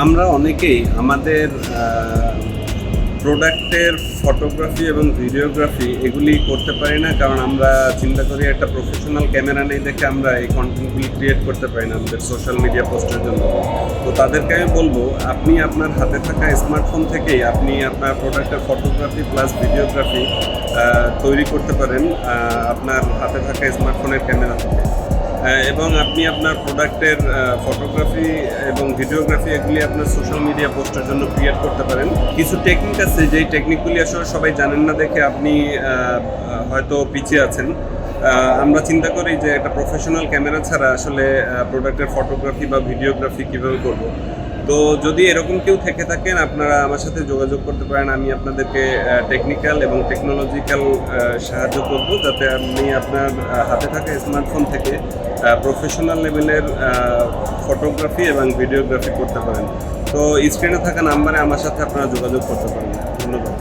আমরা অনেকেই আমাদের প্রোডাক্টের ফটোগ্রাফি এবং ভিডিওগ্রাফি এগুলি করতে পারি না, কারণ আমরা চিন্তা করি একটা প্রফেশনাল ক্যামেরা নেই দেখে আমরা এই কন্টেন্টগুলি ক্রিয়েট করতে পারি না আমাদের সোশ্যাল মিডিয়া পোস্টের জন্য। তো তাদেরকে আমি বলবো, আপনি আপনার হাতে থাকা স্মার্টফোন থেকেই আপনি আপনার প্রোডাক্টের ফটোগ্রাফি প্লাস ভিডিওগ্রাফি তৈরি করতে পারেন আপনার হাতে থাকা স্মার্টফোনের ক্যামেরা থেকে। এবং আপনি আপনার প্রোডাক্টের ফটোগ্রাফি এবং ভিডিওগ্রাফি এগুলি আপনার সোশ্যাল মিডিয়া পোস্টের জন্য ক্রিয়েট করতে পারেন। কিছু টেকনিক আছে যেই টেকনিকগুলি আসলে সবাই জানেন না দেখে আপনি হয়তো পিছিয়ে আছেন। আমরা চিন্তা করি যে একটা প্রফেশনাল ক্যামেরা ছাড়া আসলে প্রোডাক্টের ফটোগ্রাফি বা ভিডিওগ্রাফি কীভাবে করব। তো যদি এরকম কেউ থেকে থাকেন, আপনারা আমার সাথে যোগাযোগ করতে পারেন। আমি আপনাদেরকে টেকনিক্যাল এবং টেকনোলজিক্যাল সাহায্য করব, যাতে আপনি আপনার হাতে থাকা স্মার্টফোন থেকে প্রফেশনাল লেভেলের ফটোগ্রাফি এবং ভিডিওগ্রাফি করতে পারেন। তো স্ক্রিনে থাকা নাম্বারে আমার সাথে আপনারা যোগাযোগ করতে পারেন। ধন্যবাদ।